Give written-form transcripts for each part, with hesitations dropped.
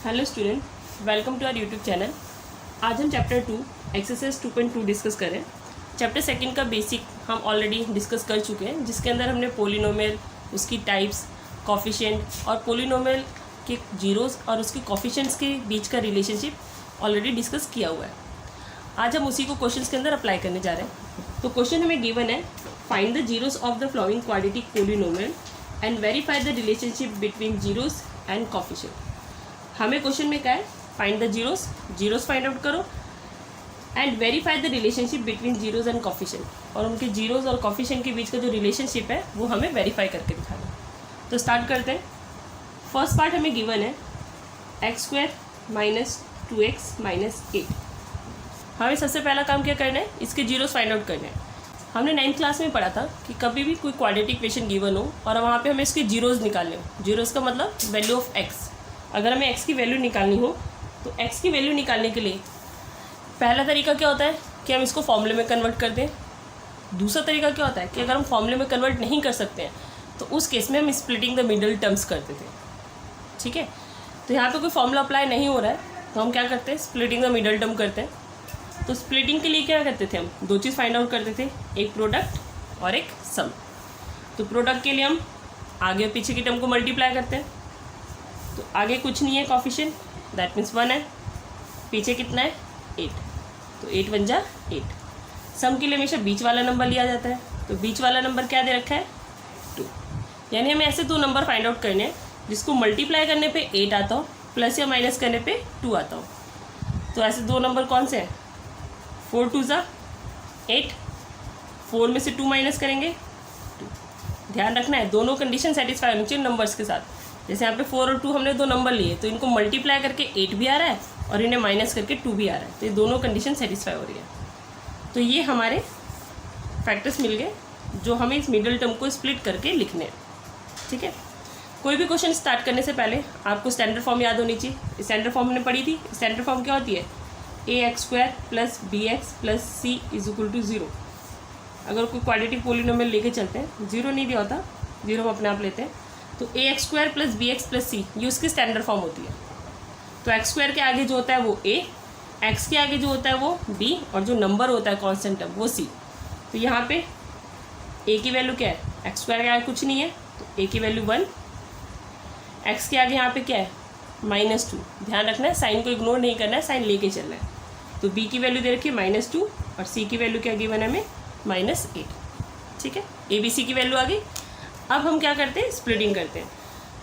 Hello student, welcome to our YouTube channel. आज हम chapter 2 exercise 2.2 discuss करें। Chapter second का बेसिक हम ऑलरेडी डिस्कस कर चुके हैं, जिसके अंदर हमने पोलिनोमियल, उसकी टाइप्स, कॉफिशिएंट और पोलिनोमियल के जीरोस और उसके कॉफिशिएंट्स के बीच का रिलेशनशिप ऑलरेडी डिस्कस किया हुआ है। आज हम उसी को क्वेश्चंस के अंदर अप्लाई करने जा रहे हैं। तो क्वेश्चन हमें गिवन है, find the zeros of the following quadratic polynomial and verify the relationship between zeros and coefficient. हमें क्वेश्चन में क्या है, find the zeros find out करो and verify the relationship between zeros and coefficient, और उनके zeros और coefficient के बीच का जो रिलेशनशिप है वो हमें वेरीफाई करके दिखाना। तो स्टार्ट करते हैं। फर्स्ट पार्ट हमें गिवन है x² - 2x - 8। हमें सबसे पहला काम क्या करना है, इसके जीरोस फाइंड आउट करना है। हमने 9th क्लास में पढ़ा था कि कभी भी कोई क्वाड्रेटिक इक्वेशन गिवन हो और वहाँ पे हमें इसके जीरोस निकालने हो। जीरोस का मतलब वैल्यू ऑफ x। अगर हमें x की वैल्यू निकालनी हो तो x की वैल्यू निकालने के लिए पहला तरीका क्या होता है कि हम इसको फॉर्मूले में कन्वर्ट कर दें। दूसरा तरीका क्या होता है कि अगर हम फॉर्मूले में कन्वर्ट नहीं कर सकते हैं तो उस केस में हम स्प्लिटिंग द मिडल टर्म्स करते थे। ठीक है, तो यहाँ पे कोई फॉर्मूला अप्लाई नहीं हो रहा है तो हम क्या करते हैं, स्प्लिटिंग द मिडल टर्म करते हैं। तो स्प्लिटिंग के लिए क्या करते थे, हम दो चीज़ फाइंड आउट करते थे, एक प्रोडक्ट और एक सम। तो प्रोडक्ट के लिए हम आगे और पीछे की टर्म को मल्टीप्लाई करते हैं। तो आगे कुछ नहीं है कॉफिशिएंट, दैट मीन्स 1 है, पीछे कितना है 8, तो 8 × 8। सम के लिए हमेशा बीच वाला नंबर लिया जाता है, तो बीच वाला नंबर क्या दे रखा है 2। यानी हमें ऐसे दो नंबर फाइंड आउट करने हैं जिसको मल्टीप्लाई करने पे 8 आता हो, प्लस या माइनस करने पे 2 आता हो। तो ऐसे दो नंबर कौन से हैं, 4 × 2 = 8, 4 में से 2 माइनस करेंगे 2। ध्यान रखना है दोनों कंडीशन सेटिस्फाई होनी चाहिए नंबर्स के साथ। जैसे यहाँ पे 4 और 2 हमने दो नंबर लिए तो इनको मल्टीप्लाई करके 8 भी आ रहा है और इन्हें माइनस करके 2 भी आ रहा है, तो ये दोनों कंडीशन सेटिस्फाई हो रही है। तो ये हमारे फैक्टर्स मिल गए जो हमें इस मिडिल टर्म को स्प्लिट करके लिखने हैं। ठीक है, कोई भी क्वेश्चन स्टार्ट करने से पहले आपको स्टैंडर्ड फॉर्म याद होनी चाहिए। स्टैंडर्ड फॉर्म हमने पढ़ी थी। स्टैंडर्ड फॉर्म क्या होती है, ax² + bx + c = 0। अगर कोई क्वाड्रेटिक पोलिनोमियल लेके चलते हैं, 0 नहीं दिया होता, 0 हम अपने आप लेते हैं, तो ax² + bx + c ये उसकी स्टैंडर्ड फॉर्म होती है। तो x² के आगे जो होता है वो a, x के आगे जो होता है वो b, और जो नंबर होता है कांस्टेंट टर्म वो c। तो यहाँ पे a की वैल्यू क्या है, x² के आगे कुछ नहीं है तो a की वैल्यू 1, x के आगे यहाँ पे क्या है -2। ध्यान रखना है साइन को इग्नोर नहीं करना है, साइन लेके चलना है। तो b की वैल्यू दे रखी है -2 और c की वैल्यू क्या गिवन है हमें -8। ठीक है, a b c की वैल्यू आ गई। अब हम क्या करते हैं, स्प्लिटिंग करते हैं।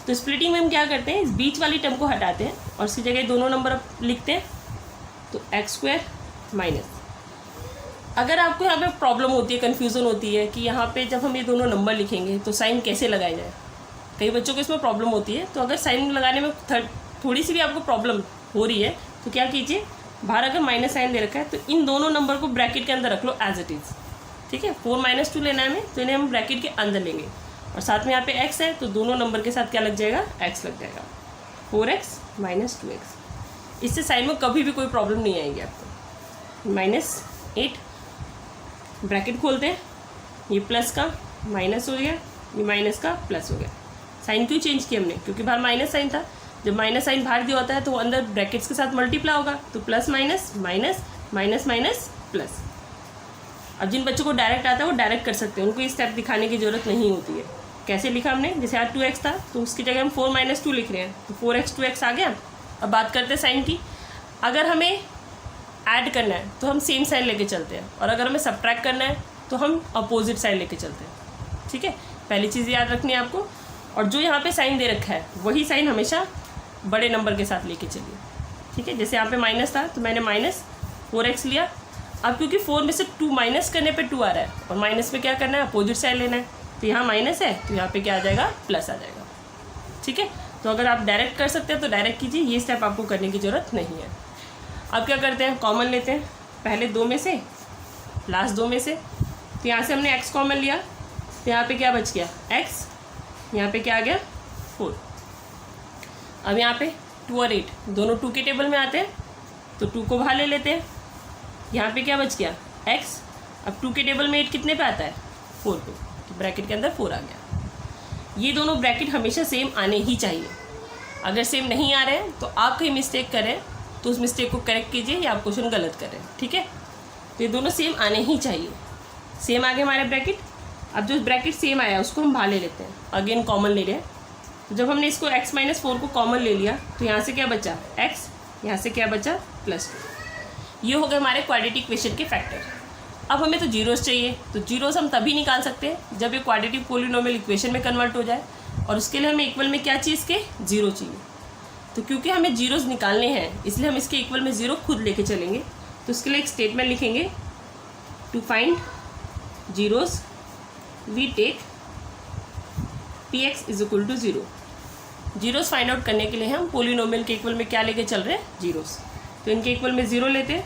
तो स्प्लिटिंग में हम क्या करते हैं, इस बीच वाली टर्म को हटाते हैं और उसकी जगह दोनों नंबर लिखते हैं। तो x² माइनस, अगर आपको यहाँ पे प्रॉब्लम होती है, कन्फ्यूज़न होती है कि यहाँ पे जब हम ये दोनों नंबर लिखेंगे तो साइन कैसे लगाया जाए, कई बच्चों को इसमें प्रॉब्लम होती है। तो अगर साइन लगाने में थोड़ी सी भी आपको प्रॉब्लम हो रही है तो क्या कीजिए, बाहर अगर माइनस साइन दे रखा है तो इन दोनों नंबर को ब्रैकेट के अंदर रख लो एज इट इज़। ठीक है, 4 - 2 लेना है हमें, तो इन्हें हम ब्रैकेट के अंदर लेंगे और साथ में यहाँ पे x है तो दोनों नंबर के साथ क्या लग जाएगा, x लग जाएगा, 4x - 2x। इससे साइन में कभी भी कोई प्रॉब्लम नहीं आएगी आपको। -8 ब्रैकेट खोलते हैं, ये प्लस का माइनस हो गया, ये माइनस का प्लस हो गया। साइन क्यों चेंज किया हमने, क्योंकि बाहर माइनस साइन था। जब माइनस साइन बाहर दिया होता है तो वो अंदर ब्रैकेट्स के साथ मल्टीप्लाई होगा, तो plus minus minus minus minus plus. अब जिन बच्चों को डायरेक्ट आता है वो डायरेक्ट कर सकते हैं, उनको ये स्टेप दिखाने की ज़रूरत नहीं होती है। कैसे लिखा हमने, जैसे यहाँ 2x था तो उसकी जगह हम 4 - 2 लिख रहे हैं, तो 4x 2x आ गया। अब बात करते हैं साइन की। अगर हमें ऐड करना है तो हम सेम साइन लेके चलते हैं, और अगर हमें सब्ट्रैक्ट करना है तो हम अपोजिट साइन लेके चलते हैं। ठीक है, पहली चीज़ याद रखनी है आपको। और जो यहाँ पे साइन दे रखा है वही साइन हमेशा बड़े नंबर के साथ लेके चलिए। ठीक है, जैसे यहाँ पे माइनस था तो मैंने -4x लिया। अब क्योंकि 4 में से 2 माइनस करने पे 2 आ रहा है और माइनस में क्या करना है, अपोजिट साइन लेना है, तो यहाँ माइनस है तो यहाँ पे क्या आ जाएगा, प्लस आ जाएगा। ठीक है, तो अगर आप डायरेक्ट कर सकते हैं तो डायरेक्ट कीजिए, ये स्टेप आपको करने की ज़रूरत नहीं है। अब क्या करते हैं, कॉमन लेते हैं, पहले 2 में से लास्ट 2 में से। तो यहाँ से हमने x कॉमन लिया तो यहाँ पे क्या बच गया x, यहाँ पे क्या आ गया 4। अब यहाँ पे 2 और 8 दोनों 2 के टेबल में आते हैं तो 2 को बाहर ले लेते हैं। यहाँ पे क्या बच गया x। अब 2 के टेबल में 8 कितने पे आता है 4 पे, तो ब्रैकेट के अंदर 4 आ गया। ये दोनों ब्रैकेट हमेशा सेम आने ही चाहिए। अगर सेम नहीं आ रहे हैं तो आप कहीं मिस्टेक करें तो उस मिस्टेक को करेक्ट कीजिए या आप क्वेश्चन गलत करें, ठीक है। तो ये दोनों सेम आने ही चाहिए। सेम आ गए हमारे ब्रैकेट। अब जो ब्रैकेट सेम आया उसको हम बाहर ले लेते हैं, अगेन कॉमन ले रहे हैं। तो जब हमने इसको x - 4 को कॉमन ले लिया तो यहाँ से क्या बचा x, यहाँ से क्या बचा +2। ये हो गए हमारे क्वाड्रेटिक इक्वेशन के फैक्टर। अब हमें तो जीरोस चाहिए, तो जीरोस हम तभी निकाल सकते हैं जब ये क्वाड्रेटिक पोलिनोमियल इक्वेशन में कन्वर्ट हो जाए, और उसके लिए हमें इक्वल में क्या चाहिए, इसके जीरो चाहिए। तो क्योंकि हमें जीरोस निकालने हैं इसलिए हम इसके इक्वल में ज़ीरो खुद लेके चलेंगे। तो उसके लिए एक स्टेटमेंट लिखेंगे, to find zeros we take px = 0। Zeros find out करने के लिए हम पोलिनोमियल के इक्वल में क्या लेके चल रहे हैं, जीरोस। तो इनके इक्वल में ज़ीरो लेते हैं,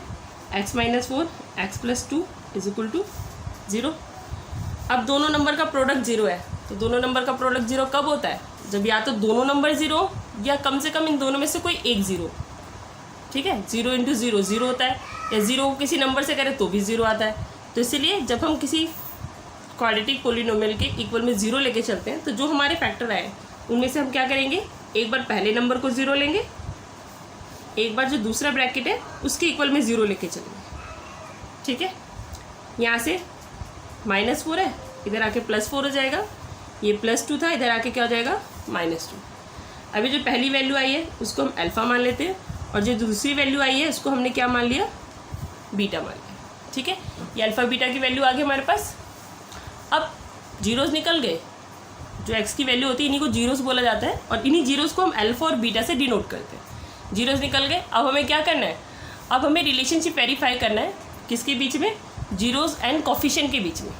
x - 4 x + 2 = 0। अब दोनों नंबर का प्रोडक्ट ज़ीरो है, तो दोनों नंबर का प्रोडक्ट ज़ीरो कब होता है, जब या तो दोनों नंबर ज़ीरो या कम से कम इन दोनों में से कोई एक ज़ीरो, ठीक है। 0 × 0 0 होता है, या ज़ीरो को किसी नंबर से करें तो भी ज़ीरो आता है। तो इसीलिए जब हम किसी क्वाड्रेटिक पोलिनोमियल के इक्वल में ज़ीरो लेके चलते हैं तो जो हमारे फैक्टर आए उनमें से हम क्या करेंगे, एक बार पहले नंबर को ज़ीरो लेंगे, एक बार जो दूसरा ब्रैकेट है उसके इक्वल में ज़ीरो लेके चलेंगे, ठीक है। यहाँ से -4 है, इधर आके +4 हो जाएगा, ये +2 था, इधर आके क्या हो जाएगा -2। अभी जो पहली वैल्यू आई है उसको हम अल्फ़ा मान लेते हैं, और जो दूसरी वैल्यू आई है उसको हमने क्या मान लिया, बीटा मान लिया, ठीक है। ये अल्फ़ा बीटा की वैल्यू आ गई हमारे पास। अब जीरोस निकल गए, जो x की वैल्यू होती है इन्हीं को जीरोस बोला जाता है, और इन्हीं जीरोस को हम अल्फ़ा और बीटा से डिनोट करते हैं। जीरोस निकल गए। अब हमें क्या करना है, अब हमें रिलेशनशिप वेरीफाई करना है, किसके बीच में, जीरोस एंड कोफिशिएंट के बीच में।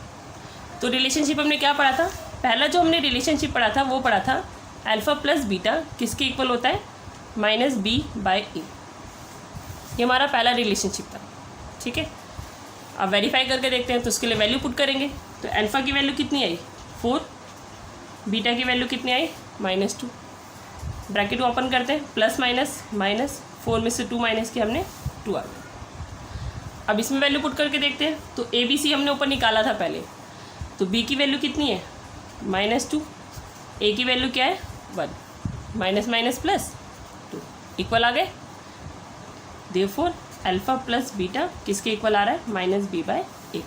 तो रिलेशनशिप हमने क्या पढ़ा था, पहला जो हमने रिलेशनशिप पढ़ा था वो पढ़ा था अल्फ़ा + बीटा किसके इक्वल होता है, -b/a। ये हमारा पहला रिलेशनशिप था, ठीक है। अब वेरीफाई करके देखते हैं, तो उसके लिए वैल्यू पुट करेंगे। तो अल्फ़ा की वैल्यू कितनी आई, 4, बीटा की वैल्यू कितनी आई, -2। ब्रैकेट ओपन करते हैं, प्लस माइनस 4 में से 2 माइनस किया हमने, 2 आ गया। अब इसमें वैल्यू पुट करके देखते हैं। तो ABC हमने ऊपर निकाला था पहले, तो B की वैल्यू कितनी है, -2, A की वैल्यू क्या है, 1, -+2 इक्वल आ गए। देयरफॉर अल्फ़ा + बीटा किसके इक्वल आ रहा है, -b/a के।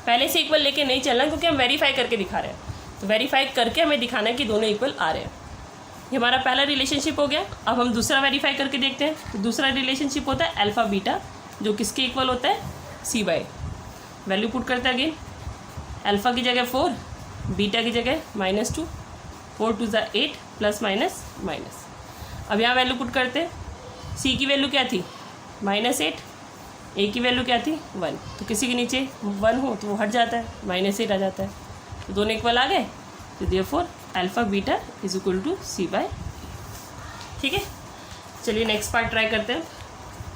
पहले से इक्वल लेके नहीं चलना, क्योंकि हम वेरीफाई करके दिखा रहे हैं। तो वेरीफाई करके हमें दिखाना है कि दोनों इक्वल आ रहे हैं। ये हमारा पहला रिलेशनशिप हो गया। अब हम दूसरा वेरीफाई करके देखते हैं। तो दूसरा रिलेशनशिप होता है अल्फ़ा बीटा, जो किसके इक्वल होता है, c/a। वैल्यू पुट करते हैं अगेन, अल्फ़ा की जगह 4, बीटा की जगह -2, 4 × 2 = 8, +- अब यहाँ वैल्यू पुट करते हैं। c की वैल्यू क्या थी, -8, a की वैल्यू क्या थी, 1। तो किसी के नीचे 1 हो तो वो हट जाता है, -8 आ जाता है, तो दोनों इक्वल आ गए। तो देयरफॉर अल्फ़ा बीटा = c/a, ठीक है। चलिए नेक्स्ट पार्ट ट्राई करते हैं।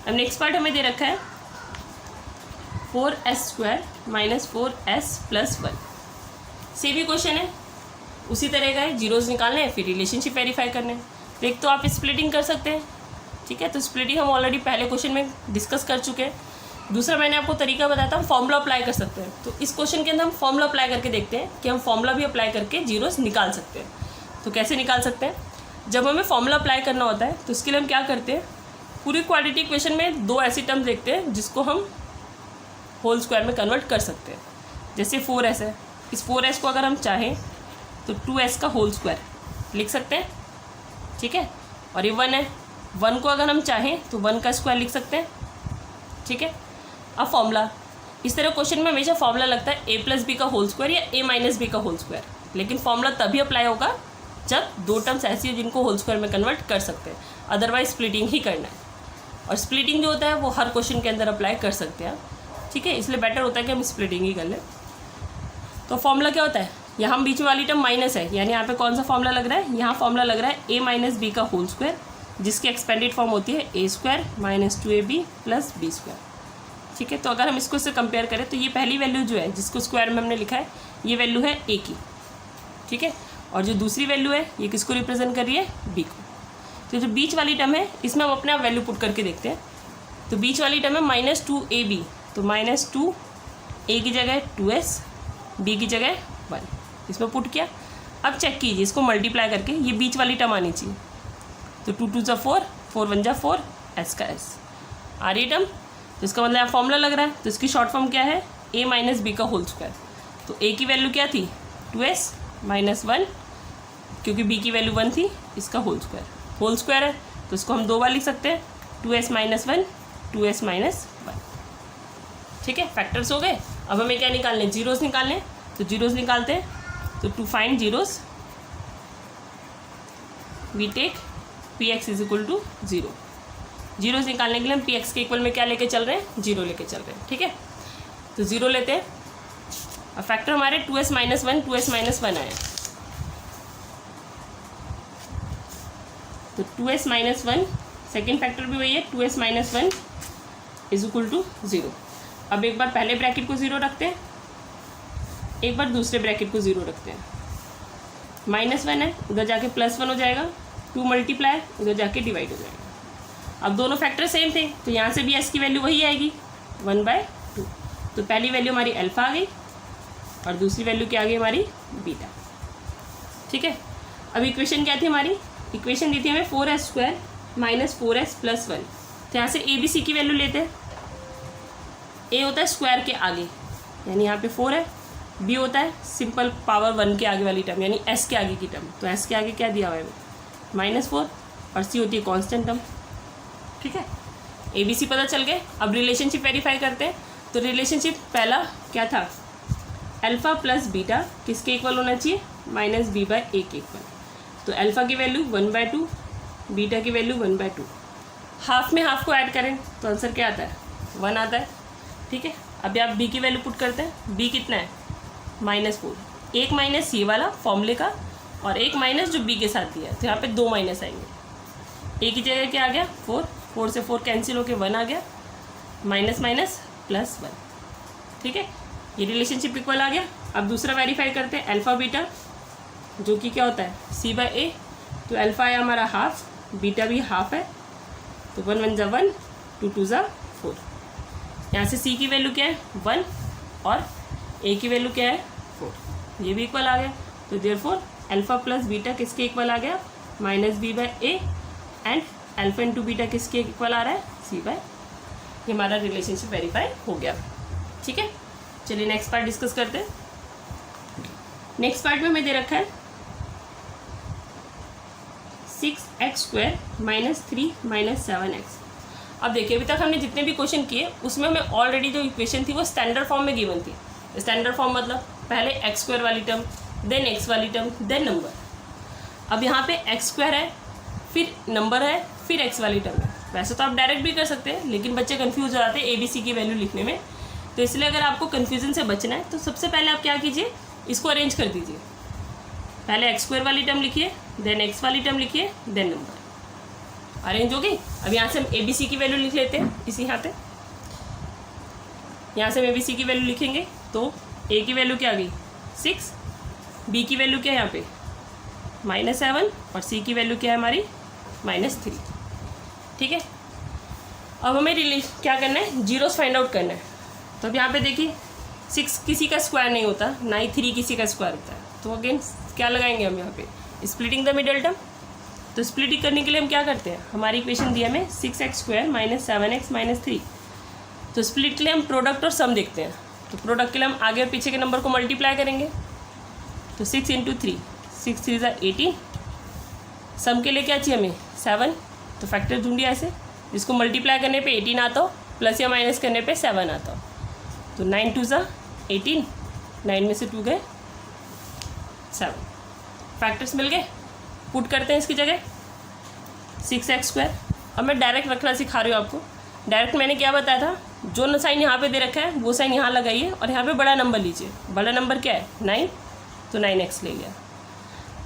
अब नेक्स्ट पार्ट हमें दे रखा है 4s² - 4s + 1। सेम ही क्वेश्चन है, उसी तरह का है, जीरोस निकालने हैं, फिर रिलेशनशिप वेरीफाई करने हैं। तो एक तो आप स्प्लिटिंग कर सकते हैं, ठीक है। तो स्प्लिटिंग हम ऑलरेडी पहले क्वेश्चन में डिस्कस कर चुके हैं। दूसरा मैंने आपको तरीका बताया था, हम फॉर्मूला अप्लाई कर सकते हैं। तो इस क्वेश्चन के अंदर हम फॉर्मूला अप्लाई करके देखते हैं कि हम फॉर्मूला भी अप्लाई करके जीरोस निकाल सकते हैं। तो कैसे निकाल सकते हैं, जब हमें फॉर्मूला अप्लाई करना होता है तो इसके लिए हम क्या करते हैं, पूरी क्वाड्रेटिक इक्वेशन में 2 ऐसी टर्म्स देखते हैं जिसको हम होल स्क्वायर में कन्वर्ट कर सकते हैं। जैसे 4s है, इस 4s को अगर हम चाहें तो 2s का होल स्क्वायर लिख सकते हैं, ठीक है। और ये 1 है, 1 को अगर हम चाहें तो 1 का स्क्वायर लिख सकते हैं, ठीक है। अब फॉर्मूला, इस तरह क्वेश्चन में हमेशा फॉर्मूला लगता है a + b का होल स्क्वायर या a - b का होल स्क्वायर। लेकिन फॉर्मूला तभी अप्लाई होगा जब 2 टर्म्स ऐसी हो जिनको होल स्क्वायर में कन्वर्ट कर सकते हैं, अदरवाइज स्प्लिटिंग ही करना है। और स्प्लिटिंग जो होता है वो हर क्वेश्चन के अंदर अप्लाई कर सकते हैं, ठीक है। इसलिए बेटर होता है कि हम स्प्लिटिंग ही कर लें। तो फॉर्मूला क्या होता है, यहाँ बीच में वाली टर्म माइनस है, यानी यहाँ पे कौन सा फॉर्मूला लग रहा है, यहाँ फॉर्मूला लग रहा है a - b का होल स्क्वायर, जिसकी एक्सपेंडेड फॉर्म होती है a² - 2ab + b², ठीक है। तो अगर हम इसको इससे कंपेयर करें तो ये पहली वैल्यू जो है जिसको स्क्वायर में हमने लिखा है, ये वैल्यू है a की, ठीक है। और जो दूसरी वैल्यू है ये किसको रिप्रेजेंट कर रही है, b को। तो जो बीच वाली टर्म है इसमें हम अपने आप वैल्यू पुट करके देखते हैं। तो बीच वाली टर्म है -2ab, तो -2a की जगह 2s, b की जगह 1, इसमें पुट किया। अब चेक कीजिए, इसको मल्टीप्लाई करके ये बीच वाली टर्म आनी चाहिए, तो 2 2 जा 4, 4 1 जा 4, एस का एस। आ रही टर्म? तो इसका मतलब यहाँ फॉर्मूला लग रहा है, तो इसकी शॉर्ट फॉर्म क्या है, a माइनस बी का होल स्क्वायर। तो a की वैल्यू क्या थी 2s माइनस 1, क्योंकि b की वैल्यू 1 थी, इसका होल स्क्वायर है, तो इसको हम 2 बार लिख सकते हैं, 2s माइनस 1, 2s माइनस 1। ठीक है, फैक्टर्स हो गए। अब हमें क्या निकालने, जीरोस निकालने, तो जीरोस निकालते हैं। तो to find zeros we take P X is equal to 0। Zeros निकालने के लिए हम पी एक्स के इक्वल में क्या लेके चल रहे हैं, 0 लेके चल रहे हैं। ठीक है, तो 0 लेते हैं। अब फैक्टर हमारे 2s माइनस 1, 2s माइनस 1 आए, तो 2s माइनस 1, सेकेंड फैक्टर भी वही है, 2s minus 1 is equal to 0। अब एक बार पहले ब्रैकेट को 0 रखते हैं, एक बार दूसरे ब्रैकेट को 0 रखते हैं। -1 है, उधर जाके +1 हो जाएगा, 2 मल्टीप्लाई उधर जाके डिवाइड हो जाएगा। अब दोनों फैक्टर सेम थे, तो यहाँ से भी s की वैल्यू वही आएगी 1/2। तो पहली वैल्यू हमारी अल्फा आ गई और दूसरी वैल्यू क्या आ गई हमारी बीटा। ठीक है, अब इक्वेशन क्या थी हमारी, इक्वेशन दी थी हमें 4s² माइनस 4s + 1। तो यहाँ से a b c की वैल्यू लेते हैं। a होता है स्क्वायर के आगे, यानी यहाँ पे 4 है, b होता है सिंपल पावर 1 के आगे वाली टर्म, यानी s के आगे की टर्म। तो s के आगे क्या दिया हुआ है -4, और c होती है कांस्टेंट टर्म। ठीक है, a b c पता चल गए। अब रिलेशनशिप वेरीफाई करते हैं। तो रिलेशनशिप पहला क्या था, अल्फ़ा प्लस बीटा किसके इक्वल होना चाहिए, -b/a के इक्वल। तो अल्फ़ा की वैल्यू 1/2, बीटा की वैल्यू 1/2। हाफ में हाफ को ऐड करें तो आंसर क्या आता है, 1 आता है। ठीक है, अभी आप b की वैल्यू पुट करते हैं, b कितना है -4, एक माइनस ये वाला फॉर्मूले का और एक माइनस जो b के साथ दिया है, तो यहाँ पे 2 माइनस आएंगे। a की जगह क्या आ गया 4, 4 से 4 कैंसिल होके 1 आ गया, माइनस माइनस +1। ठीक है, ये रिलेशनशिप इक्वल आ गया। अब दूसरा वेरीफाई करते हैं, अल्फ़ा बीटा जो कि क्या होता है c/a। तो अल्फ़ा है हमारा हाफ, बीटा भी हाफ है, तो 1 1 जा 1, 2 2 जा 4। यहाँ से c की वैल्यू क्या है 1 और a की वैल्यू क्या है 4, ये भी इक्वल आ गया। तो देयरफॉर अल्फ़ा प्लस बीटा किसके इक्वल आ गया, -b/a, and alpha into beta किसके इक्वल आ रहा है c/a। ये हमारा रिलेशनशिप वेरीफाई हो गया। ठीक है, चलिए नेक्स्ट पार्ट डिस्कस करते हैं। नेक्स्ट पार्ट में हमें दे रखा है 6x² - 3 - 7x। अब देखिए, अभी तक हमने जितने भी क्वेश्चन किए उसमें हमें ऑलरेडी जो इक्वेशन थी वो स्टैंडर्ड फॉर्म में गिवन थी। स्टैंडर्ड फॉर्म मतलब पहले x² वाली टर्म, देन x वाली टर्म, देन नंबर। अब यहाँ पे x² है, फिर नंबर है, फिर x वाली टर्म है। वैसे तो आप डायरेक्ट भी कर सकते हैं, लेकिन बच्चे कंफ्यूज हो जाते हैं a b c की वैल्यू लिखने में। तो इसलिए अगर आपको कन्फ्यूजन से बचना है तो सबसे पहले आप क्या कीजिए, इसको अरेंज कर दीजिए। पहले x² वाली टर्म लिखिए, देन x वाली टर्म लिखिए, देन नंबर। अरेंज हो गई। अब यहाँ से हम a b c की वैल्यू लिख लेते हैं इसी यहाँ पे। यहाँ से हम a b c की वैल्यू लिखेंगे तो a की वैल्यू क्या आ गई 6, b की वैल्यू क्या है यहाँ पे -7 और c की वैल्यू क्या है हमारी -3। ठीक है, अब हमें क्या करना है, जीरोस फाइंड आउट करना है। तो अब यहाँ पे देखिए 6 किसी का स्क्वायर नहीं होता, ना ही 3 किसी का स्क्वायर होता है। तो अगेन क्या लगाएंगे हम यहाँ पे, स्प्लिटिंग द मिडल टर्म। तो स्प्लिटिंग करने के लिए हम क्या करते हैं, हमारी इक्वेशन दी हमें 6x² - 7x - 3। तो स्प्लिट के लिए हम प्रोडक्ट और सम देखते हैं। तो प्रोडक्ट के लिए हम आगे और पीछे के नंबर को मल्टीप्लाई करेंगे। तो 6 × 3, 6 3 = 18। सम के लिए क्या चाहिए हमें 7, तो फैक्टर ढूंढिए ऐसे, जिसको मल्टीप्लाई करने पे 18 आता हो, प्लस या माइनस करने पे 7 आता हो। तो 9 2 = 18, 9 में से 2 गए 7। फैक्टर्स मिल गए, पुट करते हैं इसकी जगह 6x²। अब मैं डायरेक्ट रखना सिखा रही हूँ आपको। डायरेक्ट मैंने क्या बताया था, जो साइन यहाँ पे दे रखा है वो साइन यहाँ लगाइए और यहाँ पे बड़ा नंबर लीजिए। बड़ा नंबर क्या है 9, तो 9x ले लिया।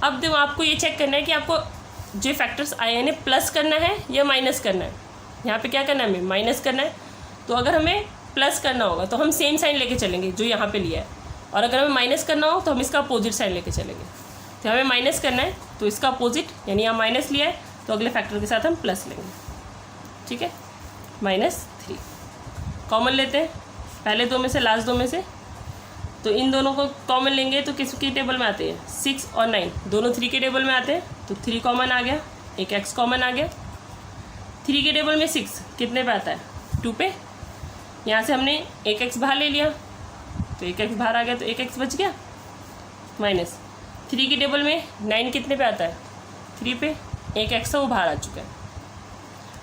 अब जब आपको ये चेक करना है कि आपको जो फैक्टर्स आए हैं इन्हें प्लस करना है या माइनस करना है। यहाँ पे क्या करना है, हमें माइनस करना है। तो अगर हमें प्लस करना होगा तो हम सेम साइन लेके चलेंगे जो यहाँ पे लिया है, और अगर हमें माइनस करना हो तो हम इसका अपोजिट साइन लेके चलेंगे। तो हमें माइनस करना है तो इसका अपोजिट, यानी यहाँ माइनस लिया है तो अगले फैक्टर के साथ हम प्लस लेंगे। ठीक है, -3 कॉमन लेते हैं, पहले 2 में से लास्ट 2 में से। तो इन दोनों को कॉमन लेंगे तो किसकी टेबल में आते हैं 6 और 9, दोनों 3 के टेबल में आते हैं। तो 3 कॉमन आ गया, एक x कॉमन आ गया। 3 के टेबल में 6 कितने पे आता है? 2 पे। यहाँ से हमने एक x बाहर ले लिया तो एक x बाहर आ गया, तो एक x बच गया। माइनस 3 के टेबल में 9 कितने पे आता है? 3 पे। एक x है वो बाहर आ चुका है।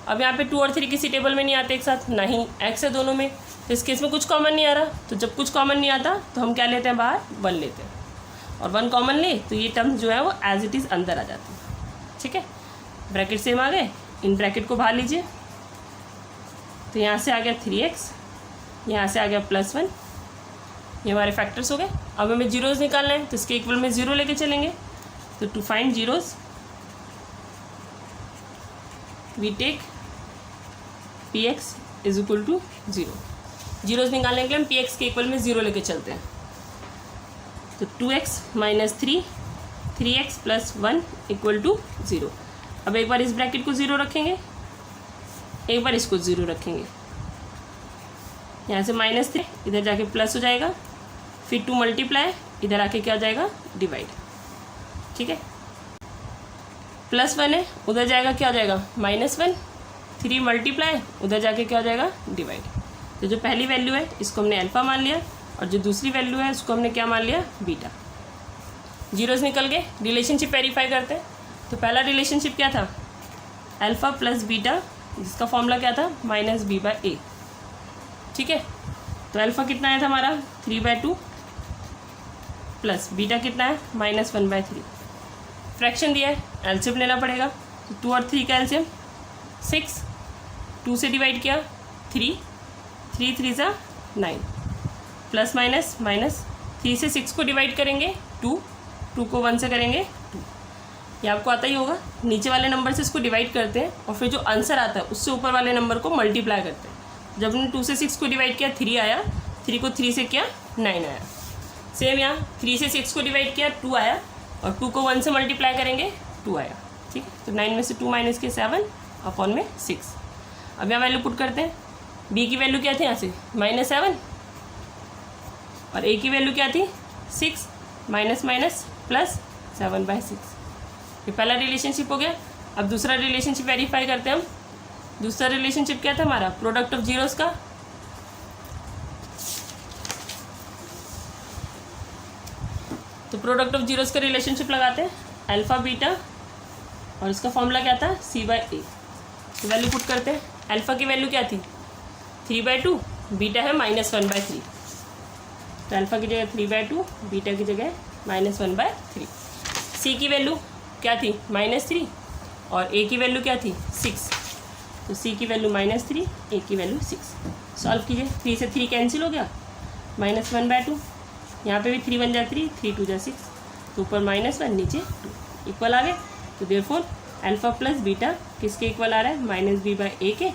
अब यहाँ पे 2 और 3 किसी टेबल में नहीं आते एक साथ, ना ही x है दोनों में, तो इस केस में कुछ कॉमन नहीं आ रहा। तो जब कुछ कॉमन नहीं आता तो हम क्या लेते हैं? बाहर 1 लेते हैं, और 1 कॉमन ले तो ये टर्म जो है वो एज इट इज़ अंदर आ जाती है। ठीक है, ब्रैकेट सेम आ गए, इन ब्रैकेट को बाहर लीजिए, तो यहाँ से आ गया 3x, यहाँ से आ गया +1, ये हमारे फैक्टर्स हो गए। अब हमें जीरोज़ निकालना है, तो इसके इक्वल में 0 लेके चलेंगे। तो to find zeros we take px is equal to 0। Zeros निकालने के लिए हम px के इक्वल में 0 लेके चलते हैं। तो 2x minus 3, 3x plus 1 equal to 0। अब एक बार इस ब्रैकेट को 0 रखेंगे, एक बार इसको 0 रखेंगे, यहाँ से -3 इधर जाके प्लस हो जाएगा, फिर 2 मल्टीप्लाई इधर आके क्या हो जाएगा? डिवाइड। ठीक है, +1 है उधर जाएगा क्या हो जाएगा? -1, 3 मल्टीप्लाई उधर जाके क्या हो जाएगा? डिवाइड। तो जो पहली वैल्यू है इसको हमने अल्फ़ा मान लिया, और जो दूसरी वैल्यू है उसको हमने क्या मान लिया? बीटा। जीरोज़ निकल गए, रिलेशनशिप वेरीफाई करते हैं। तो पहला रिलेशनशिप क्या था? अल्फ़ा प्लस बीटा, जिसका फॉर्मूला क्या था? -b/a। ठीक है, तो अल्फ़ा कितना आया था हमारा? 3/2 प्लस बीटा कितना है? -1/3। फ्रैक्शन दिया है, एलसीएम लेना पड़ेगा। तो 2 और 3 का एलसीएम 6, 2 से डिवाइड किया 3, 3 3 सा 9, प्लस माइनस माइनस 3 से 6 को डिवाइड करेंगे 2, 2 को 1 से करेंगे 2। ये आपको आता ही होगा, नीचे वाले नंबर से इसको डिवाइड करते हैं और फिर जो आंसर आता है उससे ऊपर वाले नंबर को मल्टीप्लाई करते हैं। जब हमने 2 से 6 को डिवाइड किया 3 आया, 3 को 3 से किया 9 आया। सेम यहाँ 3 से 6 को डिवाइड किया 2 आया, और 2 को 1 से मल्टीप्लाई करेंगे 2 आया। ठीक है, तो 9 में से 2 माइनस के 7 अपॉन में 6। अब यहाँ वैल्यू पुट करते हैं। b की वैल्यू क्या थी यहाँ से? -7, और a की वैल्यू क्या थी? 6 माइनस माइनस प्लस 7/6। ये पहला रिलेशनशिप हो गया। अब दूसरा रिलेशनशिप वेरीफाई करते हैं हम। दूसरा रिलेशनशिप क्या था हमारा? प्रोडक्ट ऑफ जीरोस का। तो प्रोडक्ट ऑफ जीरोस का रिलेशनशिप लगाते हैं, अल्फ़ा बीटा, और इसका फॉर्मूला क्या था? c/a। तो वैल्यू पुट करते हैं। अल्फ़ा की वैल्यू क्या थी? 3/2, बीटा है -1/3। तो अल्फ़ा की जगह 3/2, बीटा की जगह -1/3। सी की वैल्यू क्या थी? -3, और ए की वैल्यू क्या थी? 6। तो सी की वैल्यू -3, ए की वैल्यू 6। सॉल्व कीजिए, 3 से 3 कैंसिल हो गया, -1/2। यहाँ पे भी 3 1 जा 3, 3 2 जा 6, तो ऊपर -1 नीचे 2 इक्वल आ गए। तो देयरफॉर अल्फ़ा प्लस बीटा किसके इक्वल आ रहा है? -b/a के,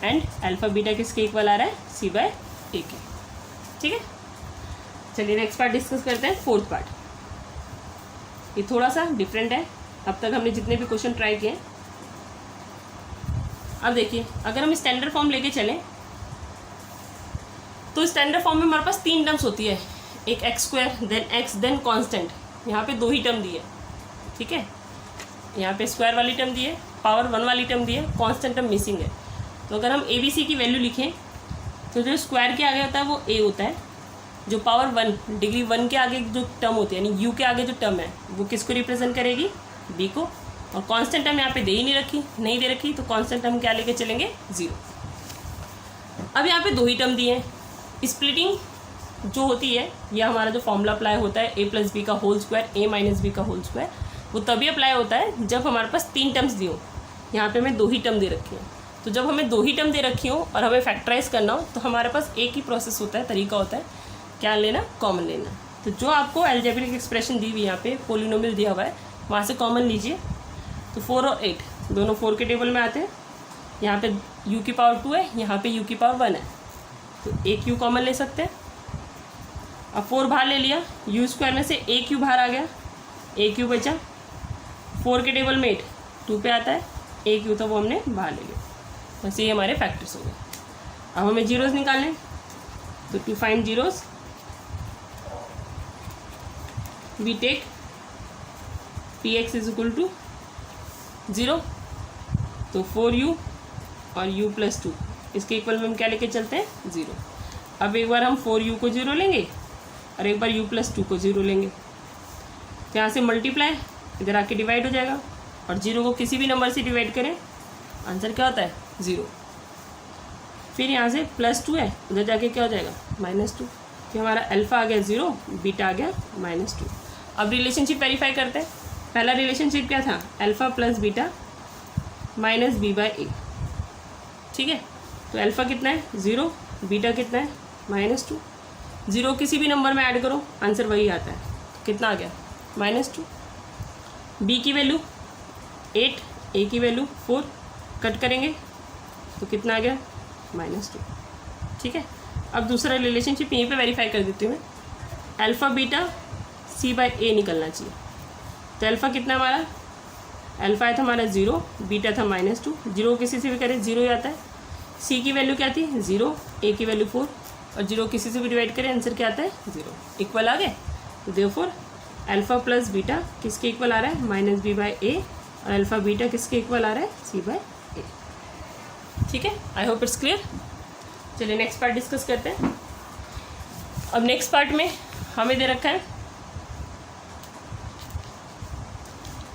एंड अल्फ़ा बीटा किसके इक्वल आ रहा है? c/a के। ठीक है, चलिए नेक्स्ट पार्ट डिस्कस करते हैं, 4th पार्ट। ये थोड़ा सा डिफरेंट है, अब तक हमने जितने भी क्वेश्चन ट्राई किए। अब देखिए, अगर हम स्टैंडर्ड फॉर्म लेके चलें तो स्टैंडर्ड फॉर्म में हमारे पास 3 टर्म्स होती है, एक x² then x then constant. यहाँ पे 2 ही टर्म दिए, ठीक है, यहाँ पे स्क्वायर वाली टर्म दी है, पावर 1 वाली टर्म दी है, कांस्टेंट टर्म मिसिंग है। तो अगर हम ABC की वैल्यू लिखें तो जो स्क्वायर के आगे होता है वो a होता है, जो पावर 1 डिग्री 1 के आगे जो टर्म होती है यानी u के आगे जो टर्म है वो किसको रिप्रेजेंट करेगी? b को। और कांस्टेंट टर्म यहाँ पे दे ही नहीं दे रखी, तो कांस्टेंट टर्म क्या लेके चलेंगे? 0। अब यहाँ पे 2 ही टर्म दिए हैं। स्प्लिटिंग जो होती है, यह हमारा जो फॉर्मूला अप्लाई होता है a + b का होल स्क्वायर, a - b का होल स्क्वायर, वो तभी अप्लाई होता है जब हमारे पास 3 टर्म्स दी हो। यहाँ पे हमें 2 ही टर्म दे रखी हैं, तो जब हमें 2 ही टर्म दे रखी हो और हमें फैक्टराइज करना हो तो हमारे पास एक ही प्रोसेस होता है, तरीका होता है, क्या लेना? कॉमन लेना। तो जो आपको एल्जेब्रिक एक्सप्रेशन दी हुई यहाँ पे पोलिनोमियल दिया हुआ है वहाँ से कॉमन लीजिए। तो 4 और 8 दोनों 4 के टेबल में आते हैं। यहाँ पे u की पावर 2 है, यहाँ पे u की पावर 1 है, तो एक u कॉमन ले सकते हैं। अब 4 बाहर ले लिया, u² में से एक u बाहर आ गया, एक u बचा। 4 के टेबल में 8 2 पे आता है, एक u था वो हमने बाहर ले लिया। बस ये हमारे फैक्टर्स हो गए। अब हमें जीरोज़ निकालने, तो to find zeros we take px is equal to 0। तो 4u और u प्लस 2 इसके इक्वल में हम क्या लेके चलते हैं 0। अब एक बार हम 4u को 0 लेंगे और एक बार u प्लस 2 को 0 लेंगे, तो यहाँ से मल्टीप्लाई इधर आके डिवाइड हो जाएगा, और 0 को किसी भी नंबर से डिवाइड करें आंसर क्या होता है 0। फिर यहाँ से +2 है, उधर जाके क्या हो जाएगा -2, कि हमारा अल्फ़ा आ गया 0, बीटा आ गया -2। अब रिलेशनशिप वेरीफाई करते हैं। पहला रिलेशनशिप क्या था, alpha plus beta minus b/a। ठीक है, तो अल्फ़ा कितना है 0, बीटा कितना है -2। 0 किसी भी नंबर में ऐड करो आंसर वही आता है, तो कितना आ गया -2। b की वैल्यू 8, a की वैल्यू 4, कट करेंगे तो कितना आ गया -2। ठीक है, अब दूसरा रिलेशनशिप यहीं पे वेरीफाई कर देती हूँ मैं। अल्फ़ा बीटा c/a निकलना चाहिए, तो अल्फ़ा कितना हमारा, अल्फ़ा था हमारा 0, बीटा था -2। 0 किसी से भी करें 0 ही आता है। c की वैल्यू क्या थी 0, a की वैल्यू 4, और 0 किसी से भी डिवाइड करें आंसर क्या आता है 0। इक्वल आ गए, तो देयरफॉर अल्फ़ा प्लस बीटा किसके इक्वल आ रहा है -b/a, और अल्फ़ा बीटा किसके इक्वल आ रहा है c/a। ठीक है, आई होप इट्स क्लियर। चलिए नेक्स्ट पार्ट डिस्कस करते हैं। अब नेक्स्ट पार्ट में हमें दे रखा है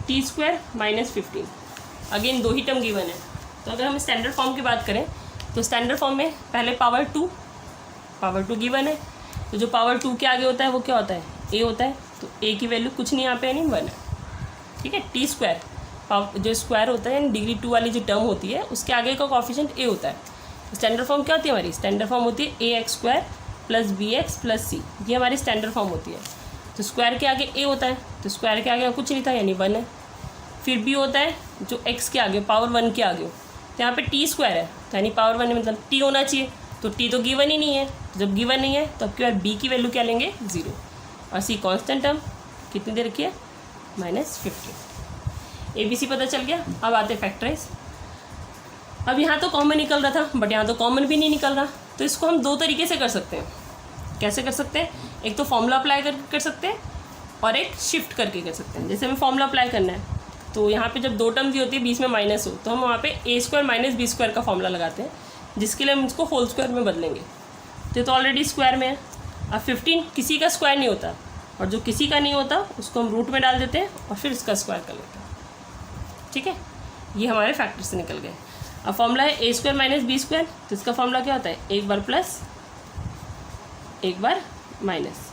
t² - 15। अगेन 2 ही टर्म गिवन है, तो अगर हम स्टैंडर्ड फॉर्म की बात करें तो स्टैंडर्ड फॉर्म में पहले पावर 2 गिवन है, तो जो पावर 2 के आगे होता है वो क्या होता है a होता है, तो a की वैल्यू कुछ नहीं यहाँ पे नहीं 1 है। ठीक है, t² जो स्क्वायर होता है डिग्री 2 वाली जो टर्म होती है उसके आगे का कोएफिशिएंट a होता है। स्टैंडर्ड फॉर्म क्या होती है हमारी, स्टैंडर्ड फॉर्म होती है ax² + bx + c, ये हमारी स्टैंडर्ड फॉर्म होती है। तो स्क्वायर के आगे a होता है, तो स्क्वायर के आगे कुछ नहीं था यानी 1 है। फिर b होता है जो x के आगे पावर 1 के आगे हो, तो यहाँ पे t² है, तो यानी पावर 1 मतलब t होना चाहिए, तो t तो गिवन ही नहीं है। जब गिवन नहीं है तो अब क्या b की वैल्यू क्या लेंगे 0, और c कांस्टेंट टर्म कितनी दे रखी है -15। ABC पता चल गया। अब आते फैक्टराइज। अब यहाँ तो कॉमन निकल रहा था, बट यहाँ तो कॉमन भी नहीं निकल रहा, तो इसको हम 2 तरीके से कर सकते हैं। कैसे कर सकते हैं, एक तो फॉर्मूला अप्लाई कर सकते हैं, और एक शिफ्ट करके कर सकते हैं। जैसे हमें फॉर्मूला अप्लाई करना है, तो यहाँ पे जब 2 टर्म दी होती है बीच में माइनस हो, तो हम वहाँ पे a² - b² का फॉर्मूला लगाते हैं, जिसके लिए हम इसको होल स्क्वायर में बदलेंगे। तो ये तो ऑलरेडी स्क्वायर में है। अब 15 किसी का स्क्वायर नहीं होता, और जो किसी का नहीं होता उसको हम रूट में डाल देते हैं और फिर इसका स्क्वायर कर लेते हैं। ठीक है, ये हमारे फैक्टर से निकल गए। अब फॉर्मूला है a² - b², तो इसका फॉर्मूला क्या होता है, एक बार प्लस एक बार माइनस।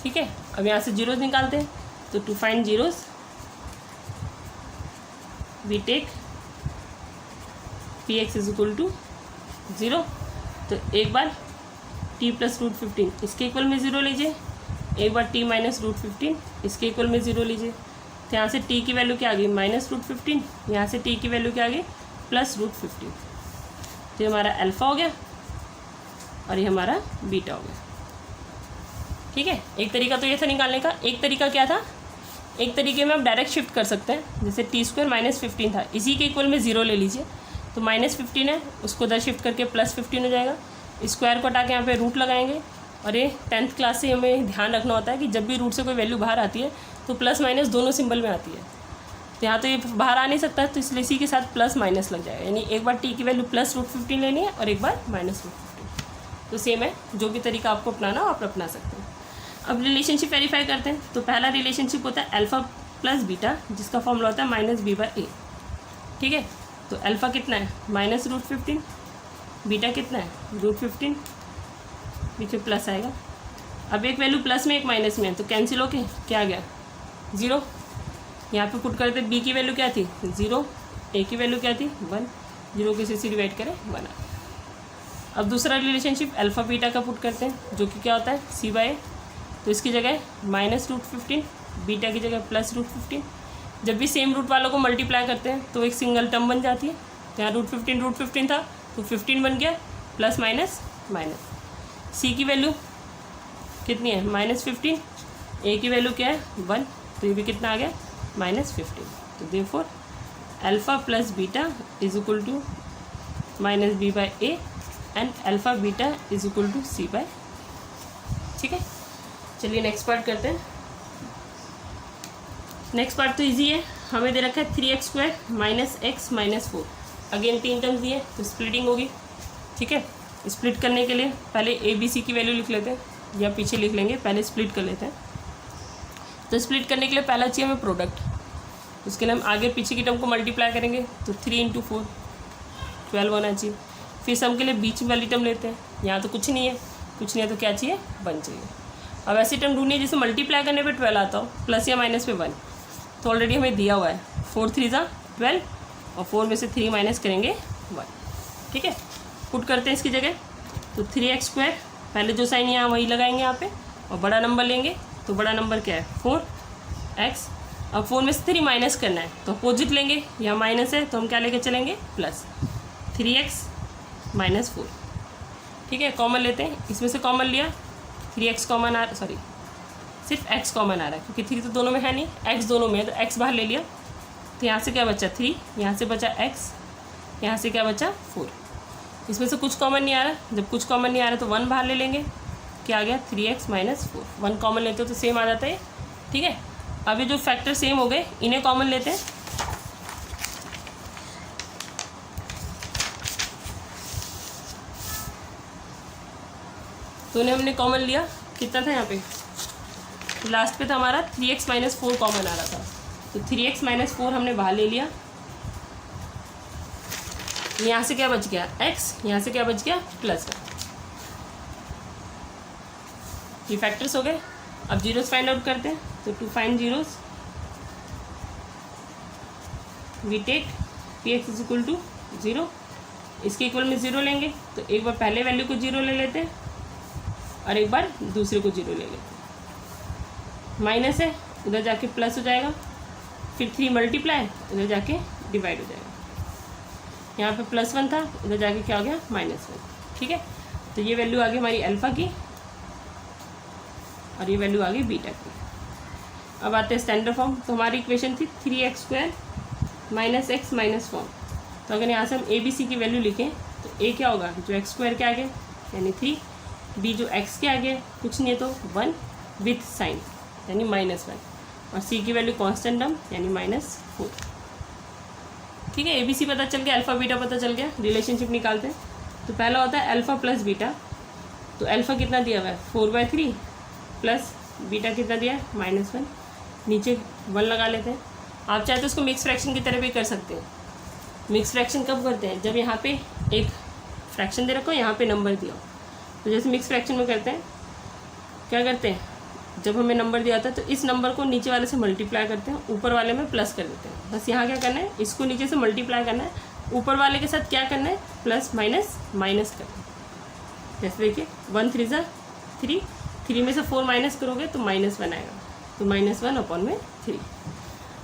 ठीक है, अब यहाँ से जीरोस निकालते हैं, तो to find zeros we take px = 0। तो एक बार t + √15 इसके इक्वल में 0 लीजिए, एक बार t - √15 इसके इक्वल में 0 लीजिए। तो यहाँ से t की वैल्यू क्या आ गई -√15, यहाँ से t की वैल्यू क्या आ गई +√15। तो ये हमारा अल्फ़ा हो गया और ये हमारा बीटा हो गया। ठीक है, एक तरीका तो ये था निकालने का। एक तरीका क्या था, एक तरीके में आप डायरेक्ट शिफ्ट कर सकते हैं। जैसे t² - 15 था, इसी के इक्वल में 0 ले लीजिए, तो -15 है उसको उधर शिफ्ट करके +15 हो जाएगा। स्क्वायर को हटा के यहाँ पे रूट लगाएंगे, और ये 10th क्लास से हमें ध्यान रखना होता है कि जब भी रूट से कोई वैल्यू बाहर आती है तो प्लस माइनस दोनों सिंबल में आती है। तो यहाँ तो ये बाहर आ नहीं सकता, तो इसलिए इसी के साथ प्लस माइनस लग जाएगा, यानी एक बार t की वैल्यू +√15 लेनी है और एक बार -√15। तो सेम है, जो भी तरीका आपको अपनाना हो आप अपना सकते हैं। अब रिलेशनशिप वेरीफाई करते हैं। तो पहला रिलेशनशिप होता है अल्फ़ा प्लस बीटा, जिसका फॉर्मूला होता है -b/a। ठीक है, तो अल्फ़ा कितना है -√15, बीटा कितना है √15, बीच में प्लस आएगा। अब एक वैल्यू प्लस में एक माइनस में है, तो कैंसिल होके क्या आ गया 0। यहाँ पे पुट करते b की वैल्यू क्या थी 0, a की वैल्यू क्या थी 1, 0 किसी से डिवाइड करें 1। अब दूसरा रिलेशनशिप अल्फ़ा बीटा का पुट करते हैं, जो कि क्या होता है c/a। तो इसकी जगह -√15, बीटा की जगह +√15। जब भी सेम रूट वालों को मल्टीप्लाई करते हैं तो एक सिंगल टर्म बन जाती है। तो यहाँ √15 था तो 15 बन गया, प्लस माइनस माइनस। c की वैल्यू कितनी है -15, a की वैल्यू क्या है 1, तो ये भी कितना आ गया -15। तो therefore alpha plus beta = -b/a and alpha beta = c/। ठीक है, चलिए नेक्स्ट पार्ट करते हैं। नेक्स्ट पार्ट तो इजी है। हमें दे रखा है 3x² minus x minus 4। Again 3 terms दिए तो स्प्लिटिंग होगी। ठीक है, स्प्लिट करने के लिए पहले ABC की वैल्यू लिख लेते हैं या पीछे लिख लेंगे, पहले स्प्लिट कर लेते हैं। तो स्प्लिट करने के लिए पहला चाहिए हमें प्रोडक्ट, उसके लिए हम आगे पीछे की टर्म को मल्टीप्लाई करेंगे तो 3 × 4 12 होना चाहिए। फिर सम के लिए बीच वाली टर्म लेते हैं, यहाँ तो कुछ नहीं है, कुछ नहीं है तो क्या चाहिए 1 चाहिए। अब ऐसी टर्म ढूंढनी है जिसे मल्टीप्लाई करने पे 12 आता हो, प्लस या माइनस पे 1। तो ऑलरेडी हमें दिया हुआ है 4 3 12 और 4 में से 3 माइनस करेंगे 1। ठीक है, पुट करते हैं इसकी जगह तो 3x², पहले जो साइन यहाँ वही लगाएंगे यहाँ पे, और बड़ा नंबर लेंगे तो बड़ा नंबर क्या है 4x। अब 4 में से 3 माइनस करना है तो अपोजिट लेंगे, यहाँ माइनस है तो हम क्या लेके चलेंगे प्लस, 3x माइनस 4। ठीक है, कॉमन लेते हैं, इसमें से कॉमन लिया 3x कॉमन आ, सॉरी सिर्फ x कॉमन आ रहा है क्योंकि 3 तो दोनों में है नहीं, x दोनों में है तो x बाहर ले लिया। तो यहाँ से क्या बचा 3, यहाँ से बचा x, यहाँ से क्या बचा 4। इसमें से कुछ कॉमन नहीं आ रहा, जब कुछ कॉमन नहीं आ रहा तो 1 बाहर ले लेंगे, क्या आ गया 3x माइनस 4। 1 कॉमन लेते हो तो सेम आ जाता है। ठीक है, अब ये जो फैक्टर सेम हो गए इन्हें कॉमन लेते हैं। तो इन्हें हमने कॉमन लिया, कितना था यहाँ पे लास्ट पे था हमारा 3x माइनस 4 कॉमन आ रहा था, तो 3x माइनस 4 हमने बाहर ले लिया। यहाँ से क्या बच गया x, यहाँ से क्या बच गया प्लस। ये फैक्टर्स हो गए। अब जीरोस फाइंड आउट करते हैं, तो to find zeros we take px is equal to 0। इसके इक्वल में 0 लेंगे तो एक बार पहले वैल्यू को 0 ले लेते हैं और एक बार दूसरे को 0 ले लेते हैं। माइनस है उधर जाके प्लस हो जाएगा, फिर 3 मल्टीप्लाई उधर जाके डिवाइड हो जाएगा। यहाँ पे +1 था, उधर जाके क्या हो गया -1। ठीक है, तो ये वैल्यू आ गई हमारी अल्फ़ा की और ये वैल्यू आ गई बीटा की। अब आते हैं स्टैंडर्ड फॉर्म। तो हमारी इक्वेशन थी 3x² माइनस एक्स माइनस 4। तो अगर यहाँ से हम ABC की वैल्यू लिखें तो A क्या होगा, जो x² के आगे यानी 3, B जो x के आगे कुछ नहीं है तो 1 विथ साइन यानी -1, और C की वैल्यू कॉन्स्टेंट टर्म यानी -4। ठीक है, ABC पता चल गया, अल्फ़ा बीटा पता चल गया। रिलेशनशिप निकालते हैं। तो पहला होता है अल्फ़ा प्लस बीटा। तो अल्फ़ा कितना दिया हुआ है 4/3 प्लस बीटा कितना दिया है -1, नीचे 1 लगा लेते हैं। आप चाहे तो इसको मिक्स फ्रैक्शन की तरह भी कर सकते हैं। मिक्स फ्रैक्शन कब करते हैं, जब यहाँ पे एक फ्रैक्शन दे रखो, यहाँ पे नंबर दिया हो। तो जैसे मिक्स फ्रैक्शन में करते हैं, क्या करते हैं, जब हमें नंबर दिया होता है तो इस नंबर को नीचे वाले से मल्टीप्लाई करते हैं, ऊपर वाले में प्लस कर देते हैं। बस यहाँ क्या करना है, इसको नीचे से मल्टीप्लाई करना है, ऊपर वाले के साथ क्या करना है प्लस माइनस माइनस करना है। जैसे देखिए 1 3 ज़ा 3, 3 में से 4 माइनस करोगे तो -1 आएगा, तो -1/3।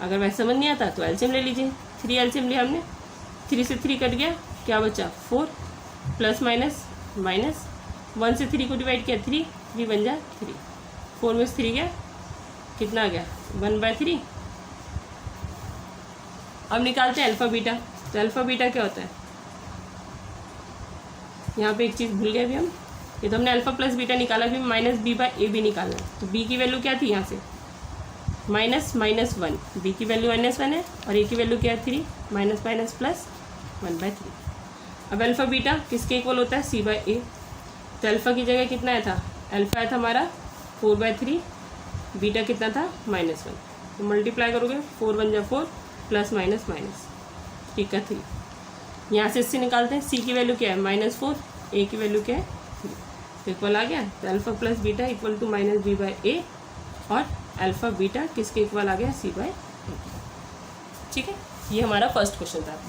अगर वैसे समझ नहीं आता तो एलसीएम ले लीजिए। 3 एलसीएम लिया हमने, 3 से 3 कट गया, क्या बचा 4 प्लस माइनस माइनस, 1 से 3 को डिवाइड किया 3, 3 बन जा 3, 4 में से 3 गया, कितना आ गया 1/3। अब निकालते हैं अल्फ़ा बीटा। तो अल्फ़ा बीटा क्या होता है, यहाँ पे एक चीज़ भूल गए अभी हम, ये तो हमने अल्फ़ा प्लस बीटा निकाला, भी -b/a भी निकालना है। तो b की वैल्यू क्या थी, यहाँ से -1, b की वैल्यू -1 है और a की वैल्यू क्या है 3, माइनस प्लस 1/3। अब अल्फ़ा बीटा किसके इक्वल होता है c/a। तो अल्फ़ा की जगह कितना आया था, अल्फ़ा आया था हमारा 4/3, बीटा कितना था -1। तो मल्टीप्लाई करोगे 4 बन जा 4 प्लस माइनस माइनस 3 का 3। यहाँ से इससे निकालते हैं, c की वैल्यू क्या है -4, a की वैल्यू क्या है 3, तो इक्वल आ गया। तो alpha plus beta equal to -b/a और अल्फ़ा बीटा किसके इक्वल आ गया c/a। ठीक है, ये हमारा फर्स्ट क्वेश्चन था।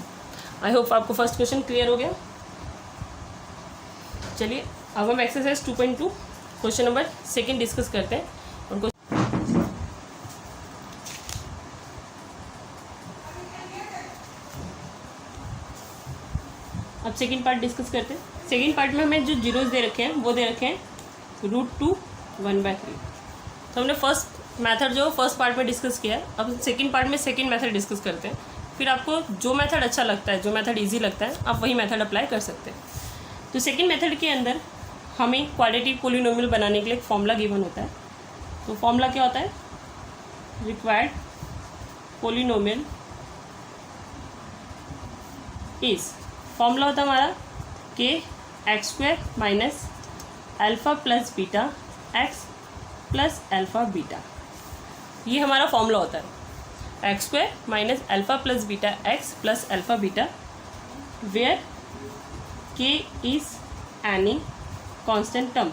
आई होप आपको फर्स्ट क्वेश्चन क्लियर हो गया। चलिए अब हम एक्सरसाइज 2.2 क्वेश्चन नंबर 2 डिस्कस करते हैं। उनको अब सेकंड पार्ट डिस्कस करते हैं। सेकंड पार्ट में हमें जो जीरोस दे रखे हैं वो दे रखे हैं √2 1/3। तो हमने फर्स्ट मेथड जो फर्स्ट पार्ट में डिस्कस किया है, अब सेकंड पार्ट में सेकंड मेथड डिस्कस करते हैं। फिर आपको जो मेथड अच्छा लगता है, जो मेथड इजी लगता है, आप वही मेथड अप्लाई कर सकते हैं। तो सेकंड मेथड के अंदर हमें क्वाड्रेटिक पोलिनोमियल बनाने के लिए एक फॉर्मूला गिवन होता है। तो फॉर्मूला क्या होता है, रिक्वायर्ड पोलिनोमियल इज, फॉर्मूला होता है हमारा K X square minus alpha plus beta X plus alpha beta, ये हमारा फॉर्मूला होता है X square minus alpha plus beta X plus alpha beta, where K is any constant term,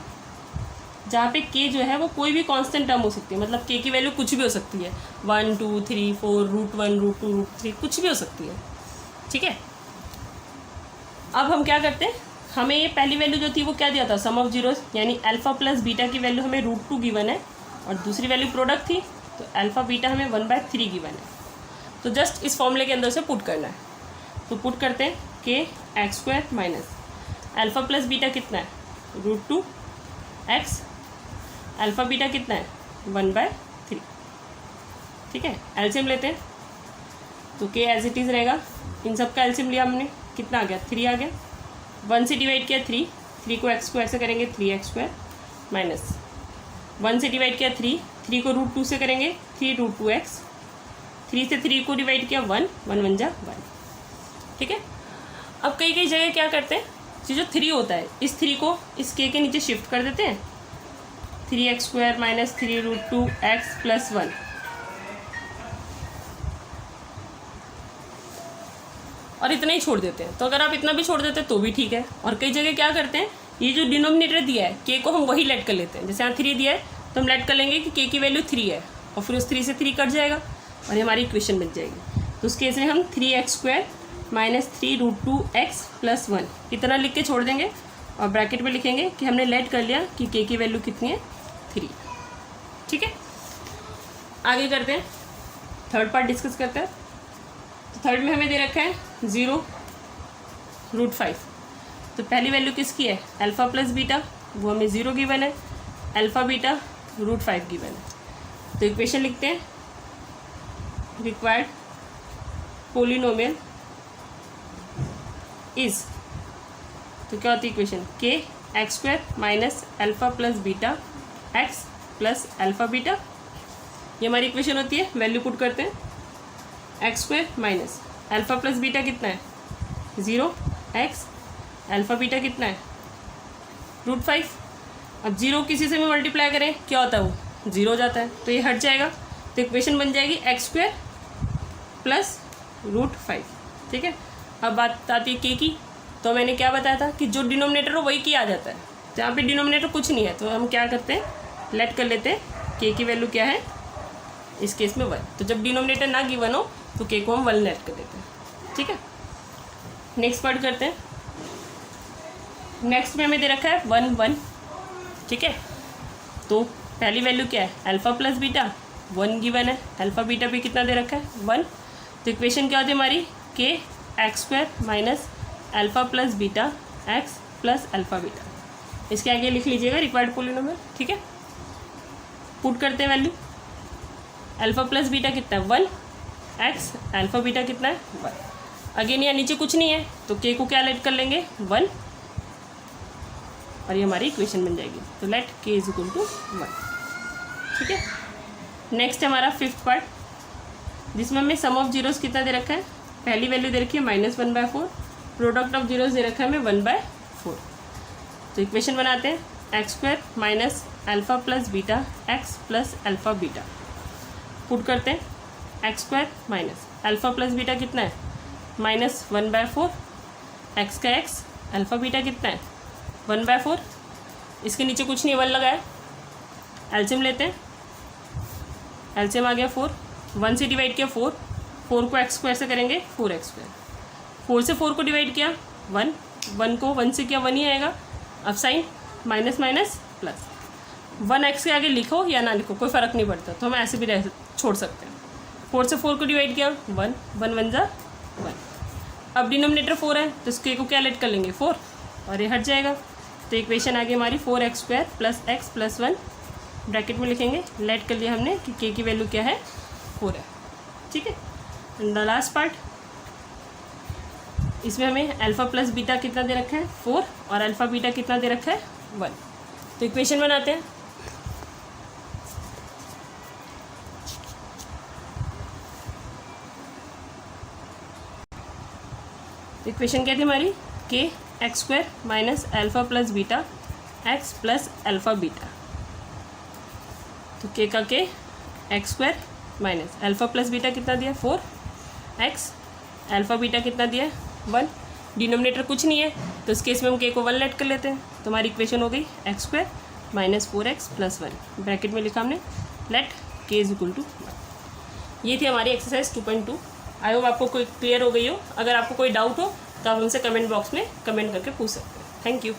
जहाँ पे के जो है वो कोई भी कांस्टेंट टर्म हो सकती है, मतलब के की वैल्यू कुछ भी हो सकती है, 1 2 3 4 √1 √2 √3 कुछ भी हो सकती है, ठीक है। अब हम क्या करते हैं, हमें ये पहली वैल्यू जो थी वो क्या दिया था, सम ऑफ जीरोस, यानी अल्फ़ा प्लस बीटा की वैल्यू हमें √2 गिवन है और दूसरी वैल्यू प्रोडक्ट थी, तो अल्फ़ा बीटा हमें 1/3 गिवन है। तो जस्ट इस फॉर्मूले के अंदर से पुट करना है, तो पुट करते हैं के X square minus alpha plus beta कितना है √2 एक्स, अल्फ़ा बीटा कितना है 1/3, ठीक है। एलसीएम लेते हैं, तो के एज इट इज़ रहेगा, इन सब का एलसीएम लिया हमने, कितना आ गया 3 आ गया, 1 से डिवाइड किया 3 को एक्स स्क्वायर से करेंगे 3x स्क्वायर माइनस 1 से डिवाइड किया 3 को √2 से करेंगे 3 √2x, 3 से 3 को डिवाइड किया 1 1 जा 1, ठीक है। अब कई कई जगह क्या करते हैं, जो 3 होता है इस 3 को इस के नीचे शिफ्ट कर देते हैं, 3x square minus 3 √2x plus 1, और इतना ही छोड़ देते हैं। तो अगर आप इतना भी छोड़ देते हैं तो भी ठीक है। और कई जगह क्या करते हैं, ये जो डिनोमिनेटर दिया है के को हम वही लेट कर लेते हैं, जैसे यहाँ 3 दिया है तो हम लेट कर लेंगे कि के की वैल्यू 3 है और फिर उस 3 से 3 कट जाएगा और ये हमारी इक्वेशन बन जाएगी। तो उस केस में हम 3x square minus 3 √2x plus 1 इतना लिख के छोड़ देंगे और ब्रैकेट में लिखेंगे कि हमने लेट कर लिया कि के की वैल्यू कितनी है 3, ठीक है। आगे करते हैं, थर्ड पार्ट डिस्कस करते हैं। तो थर्ड में हमें दे रखा है 0 √5, तो पहली वैल्यू किसकी है अल्फ़ा प्लस बीटा, वो हमें 0 गिवन है, अल्फ़ा बीटा √5 गिवन है। तो इक्वेशन लिखते हैं, रिक्वायर्ड पोलिनोमियल इज, तो क्या होती है इक्वेशन के X square minus alpha plus beta X plus alpha beta, ये हमारी इक्वेशन होती है। वैल्यू पुट करते हैं, x square minus alpha plus beta कितना है 0 एक्स, अल्फ़ा बीटा कितना है √5। अब 0 किसी से भी मल्टीप्लाई करें क्या होता है, वो 0 हो जाता है, तो ये हट जाएगा, तो इक्वेशन बन जाएगी एक्स स्क्वायर प्लस √5, ठीक है। अब बात आती है के की, तो मैंने क्या बताया था कि जो डिनोमिनेटर हो वही की आ जाता है, तो यहाँ पे डिनोमिनेटर कुछ नहीं है, तो हम क्या करते हैं लेट कर लेते हैं के की वैल्यू क्या है इस केस में 1, तो जब डिनोमिनेटर ना गिवन हो तो के को हम 1 लेट कर देते हैं, ठीक है। नेक्स्ट पार्ट करते हैं, नेक्स्ट में हमें दे रखा है 1 1, ठीक है। तो पहली वैल्यू क्या है अल्फ़ा प्लस बीटा 1 गिवन है, अल्फ़ा बीटा भी कितना दे रखा है 1, तो इक्वेशन क्या होती है हमारी के X square minus alpha plus beta X plus alpha beta, इसके आगे लिख लीजिएगा रिक्वायर्ड पोलिनोमियल, ठीक है। पुट करते हैं वैल्यू, अल्फ़ा प्लस बीटा कितना है 1 एक्स, अल्फ़ा बीटा कितना है 1, अगेन यहाँ नीचे कुछ नहीं है तो के को क्या लेट कर लेंगे 1 और ये हमारी इक्वेशन बन जाएगी, तो लेट के इज इक्वल टू 1, ठीक है। नेक्स्ट है हमारा फिफ्थ पार्ट, जिसमें हमें सम ऑफ जीरोस कितना दे रखा है, पहली वैल्यू दे रखी है -1/4, प्रोडक्ट ऑफ जीरोस दे रखा है हमें 1/4, तो इक्वेशन बनाते हैं x square minus alpha plus beta X plus alpha beta, put करते हैं x square minus alpha plus beta कितना है -1/4, एक्स का एक्स, अल्फ़ा बीटा कितना है 1/4, इसके नीचे कुछ नहीं 1 लगा है, एलसीएम लेते हैं, एलसीएम आ गया 4, 1 से डिवाइड किया 4 को एक्स स्क्वायर से करेंगे 4x स्क्वायर, 4 से 4 को डिवाइड किया 1 को 1 से किया 1 ही आएगा, अब sign minus minus plus, 1 X के आगे लिखो या ना लिखो कोई फ़र्क नहीं पड़ता, तो हम ऐसे भी छोड़ सकते हैं। 4 से 4 को डिवाइड किया 1 1 जा 1, अब डिनोमिनेटर 4 है तो इसके को क्या लेट कर लेंगे 4 और ये हट जाएगा, तो इक्वेशन आ गई हमारी 4x square plus x plus 1, bracket में लिखेंगे लेट कर लिया हमने कि के की वैल्यू क्या है 4 है, ठीक है। द लास्ट पार्ट, इसमें हमें अल्फ़ा प्लस बीटा कितना दे रखा है 4 और अल्फ़ा बीटा कितना दे रखा है 1, तो इक्वेशन बनाते हैं, इक्वेशन क्या थी हमारी, के X square minus alpha plus beta X plus alpha beta. तो के का के X square minus alpha plus beta कितना दिया 4x, अल्फ़ा बीटा कितना दिया 1, डिनोमिनेटर कुछ नहीं है तो इस केस में हम के को 1 लेट कर लेते हैं। तो हमारी इक्वेशन हो गई x square minus 4x plus 1, bracket में लिखा हमने लेट के इज इक्वल टू 1। ये थी हमारी एक्सरसाइज 2.2। आई होप आपको कोई क्लियर हो गई हो। अगर आपको कोई डाउट हो तो आप हमसे कमेंट बॉक्स में कमेंट करके पूछ सकते हैं। Thank you.